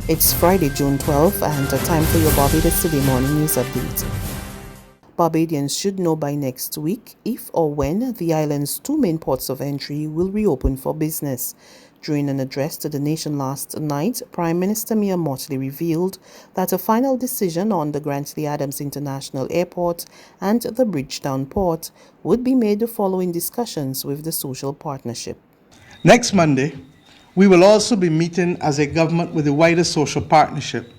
It's Friday, June 12, and time for your Barbados Today morning news update. Barbadians should know by next week if or when the island's two main ports of entry will reopen for business. During an address to the nation last night, Prime Minister Mia Mottley revealed that a final decision on the Grantley Adams International Airport and the Bridgetown Port would be made following discussions with the social partnership. Next Monday, we will also be meeting as a government with the wider social partnership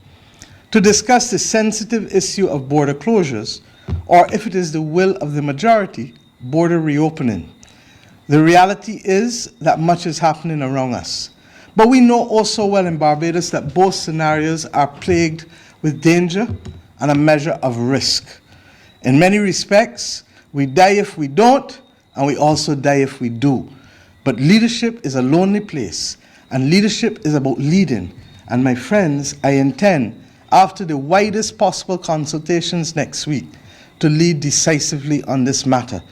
to discuss the sensitive issue of border closures, or if it is the will of the majority, border reopening. The reality is that much is happening around us. But we know also well in Barbados that both scenarios are plagued with danger and a measure of risk. In many respects, we die if we don't, and we also die if we do. But leadership is a lonely place, and leadership is about leading. And my friends, I intend, after the widest possible consultations next week, to lead decisively on this matter.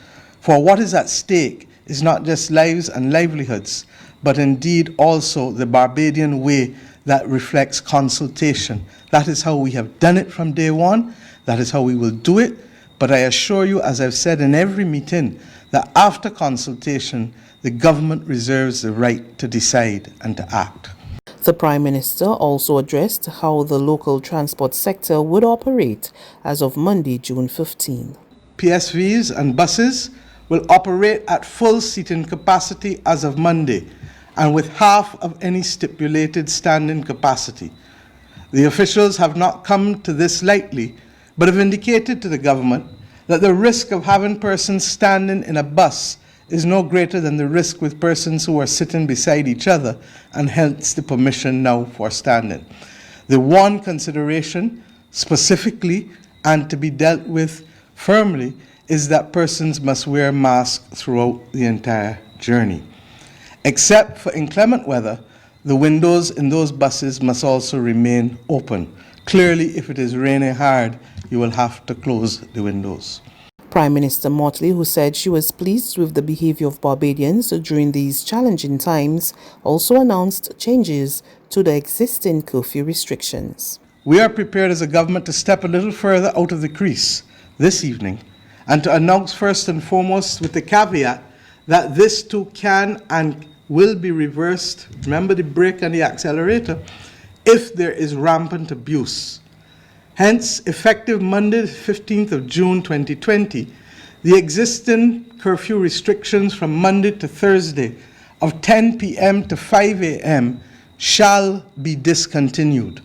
For what is at stake is not just lives and livelihoods, but indeed also the Barbadian way that reflects consultation. That is how we have done it from day one. That is how we will do it. But I assure you, as I've said in every meeting, that after consultation, the government reserves the right to decide and to act. The Prime Minister also addressed how the local transport sector would operate as of Monday, June 15. PSVs and buses will operate at full seating capacity as of Monday, and with half of any stipulated standing capacity. The officials have not come to this lightly, but have indicated to the government that the risk of having persons standing in a bus is no greater than the risk with persons who are sitting beside each other, and hence the permission now for standing. The one consideration specifically and to be dealt with firmly is that persons must wear masks throughout the entire journey. Except for inclement weather, the windows in those buses must also remain open. Clearly, if it is raining hard, you will have to close the windows. Prime Minister Mottley, who said she was pleased with the behavior of Barbadians during these challenging times, also announced changes to the existing curfew restrictions. We are prepared as a government to step a little further out of the crease this evening and to announce first and foremost with the caveat that this too can and will be reversed, remember the brake and the accelerator, if there is rampant abuse. Hence, effective Monday, the 15th of June 2020, the existing curfew restrictions from Monday to Thursday of 10 p.m. to 5 a.m. shall be discontinued.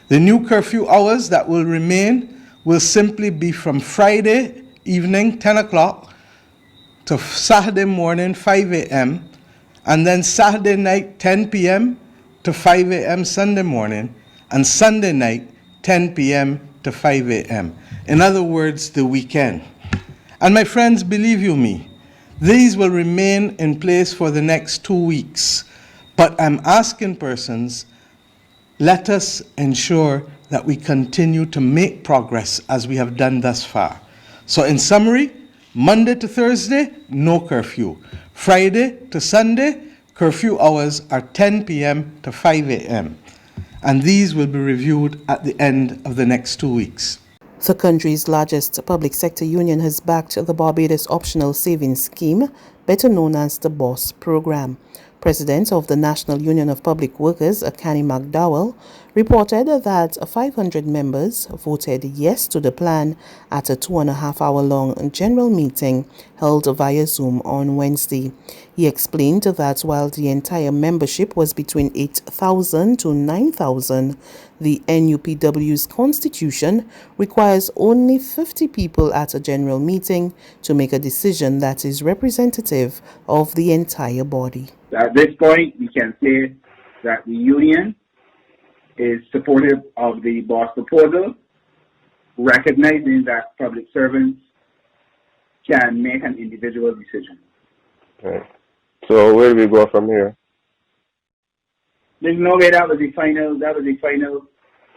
The new curfew hours that will remain will simply be from Friday evening, 10 o'clock, to Saturday morning, 5 a.m., and then Saturday night, 10 p.m. to 5 a.m. Sunday morning, and Sunday night, 10 p.m. to 5 a.m. In other words, the weekend. And my friends, believe you me, these will remain in place for the next 2 weeks. But I'm asking persons, let us ensure that we continue to make progress as we have done thus far. So in summary, Monday to Thursday, no curfew. Friday to Sunday, curfew hours are 10 p.m. to 5 a.m. And these will be reviewed at the end of the next 2 weeks. The country's largest public sector union has backed the Barbados Optional Savings Scheme, better known as the BOSS program. President of the National Union of Public Workers, Akani McDowell, reported that 500 members voted yes to the plan at a 2.5-hour-long general meeting held via Zoom on Wednesday. He explained that while the entire membership was between 8,000 to 9,000, the NUPW's constitution requires only 50 people at a general meeting to make a decision that is representative of the entire body. At this point, we can say that the union is supportive of the BOSS proposal, recognizing that public servants can make an individual decision. Okay. So where do we go from here? There's no way that was the final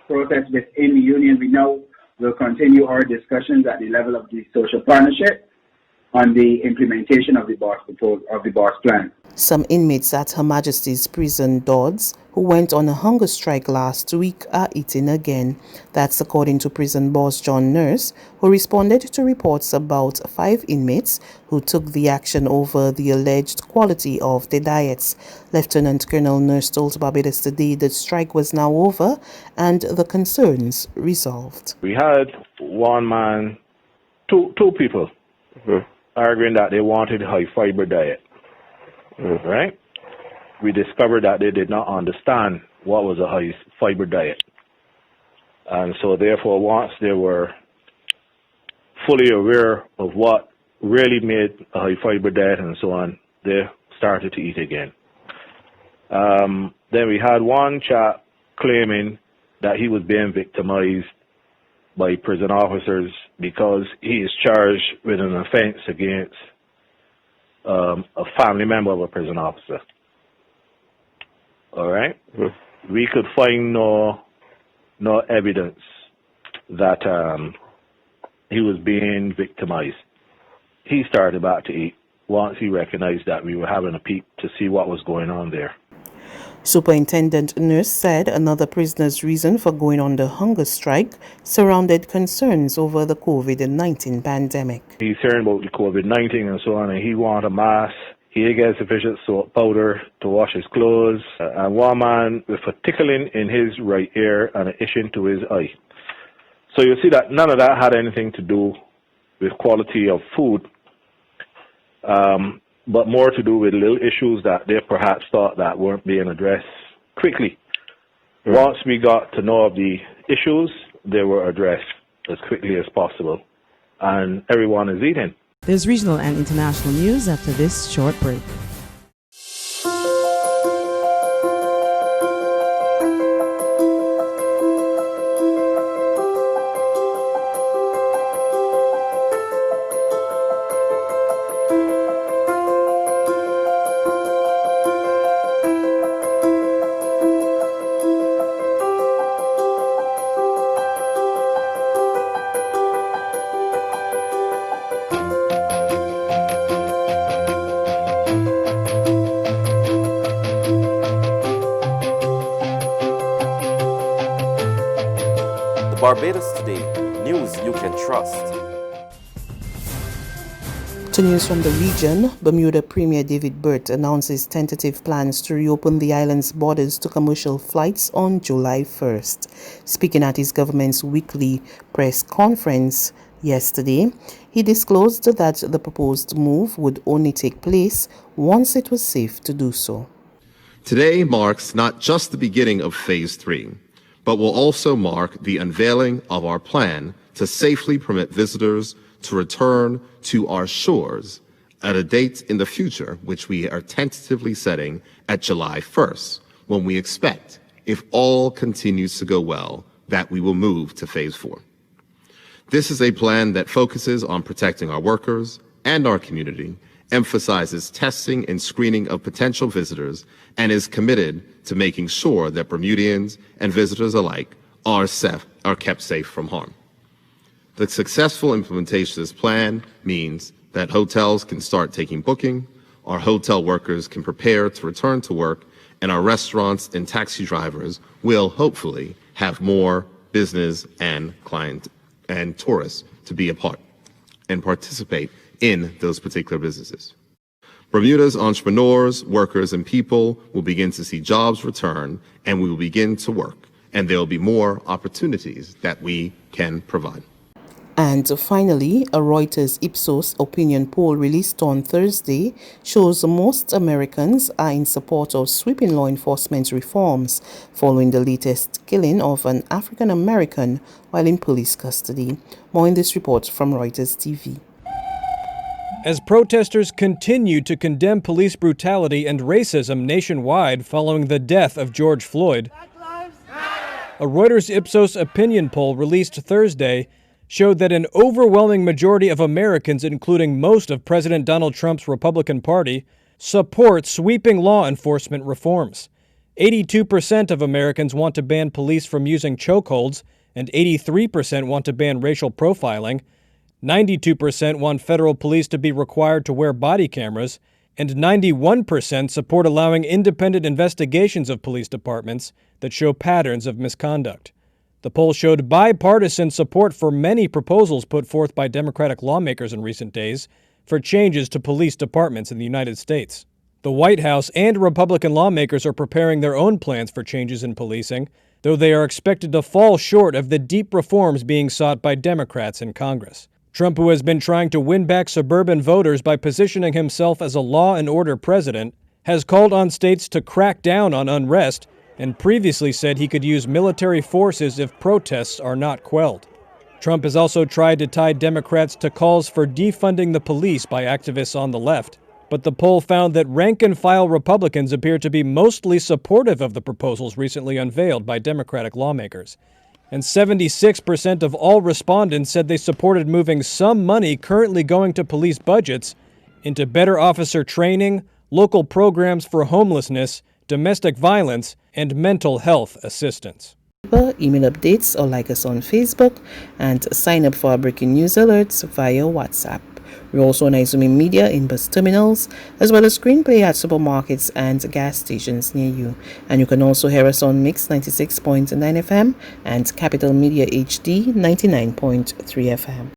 process within the union. We now will continue our discussions at the level of the social partnership on the implementation of the boss plan. Some inmates at Her Majesty's Prison Dodds who went on a hunger strike last week are eating again. That's according to prison boss John Nurse, who responded to reports about 5 inmates who took the action over the alleged quality of their diets. Lieutenant Colonel Nurse told Barbados Today the strike was now over and the concerns resolved. We had one man, two people arguing that they wanted high fiber diet. Right? We discovered that they did not understand what was a high fiber diet. And so therefore, once they were fully aware of what really made a high fiber diet and so on, they started to eat again. Then we had one chap claiming that he was being victimized by prison officers because he is charged with an offense against a family member of a prison officer. All right? We could find no evidence that he was being victimized. He started back to eat once he recognized that we were having a peep to see what was going on there. Superintendent Nurse said another prisoner's reason for going on the hunger strike surrounded concerns over the COVID-19 pandemic. He's hearing about the COVID-19 and so on, and he wants a mask. He gets sufficient soap powder to wash his clothes. And one man with a tickling in his right ear and an itching to his eye. So you see that none of that had anything to do with quality of food, but more to do with little issues that they perhaps thought that weren't being addressed quickly. Once we got to know of the issues, they were addressed as quickly as possible, and everyone is eating. There's regional and international news after this short break. Barbados Today, news you can trust. To news from the region, Bermuda Premier David Burt announces tentative plans to reopen the island's borders to commercial flights on July 1st. Speaking at his government's weekly press conference yesterday, he disclosed that the proposed move would only take place once it was safe to do so. Today marks not just the beginning of Phase 3, but will also mark the unveiling of our plan to safely permit visitors to return to our shores at a date in the future, which we are tentatively setting at July 1st, when we expect, if all continues to go well, that we will move to Phase 4. This is a plan that focuses on protecting our workers and our community, emphasizes testing and screening of potential visitors, and is committed to making sure that Bermudians and visitors alike are kept safe from harm. The successful implementation of this plan means that hotels can start taking booking, our hotel workers can prepare to return to work, and our restaurants and taxi drivers will hopefully have more business and client and tourists to be a part and participate in those particular businesses. Bermuda's entrepreneurs, workers, and people will begin to see jobs return, and we will begin to work, and there will be more opportunities that we can provide. And finally, a Reuters Ipsos opinion poll released on Thursday shows most Americans are in support of sweeping law enforcement reforms following the latest killing of an African American while in police custody. More in this report from Reuters TV. As protesters continue to condemn police brutality and racism nationwide following the death of George Floyd, a Reuters Ipsos opinion poll released Thursday showed that an overwhelming majority of Americans, including most of President Donald Trump's Republican Party, support sweeping law enforcement reforms. 82% of Americans want to ban police from using chokeholds, and 83% want to ban racial profiling. 92% want federal police to be required to wear body cameras, and 91% support allowing independent investigations of police departments that show patterns of misconduct. The poll showed bipartisan support for many proposals put forth by Democratic lawmakers in recent days for changes to police departments in the United States. The White House and Republican lawmakers are preparing their own plans for changes in policing, though they are expected to fall short of the deep reforms being sought by Democrats in Congress. Trump, who has been trying to win back suburban voters by positioning himself as a law and order president, has called on states to crack down on unrest and previously said he could use military forces if protests are not quelled. Trump has also tried to tie Democrats to calls for defunding the police by activists on the left, but the poll found that rank-and-file Republicans appear to be mostly supportive of the proposals recently unveiled by Democratic lawmakers. And 76% of all respondents said they supported moving some money currently going to police budgets into better officer training, local programs for homelessness, domestic violence, and mental health assistance. Email updates or like us on Facebook and sign up for our breaking news alerts via WhatsApp. We're also on Izumi Media in bus terminals, as well as screenplay at supermarkets and gas stations near you. And you can also hear us on Mix 96.9 FM and Capital Media HD 99.3 FM.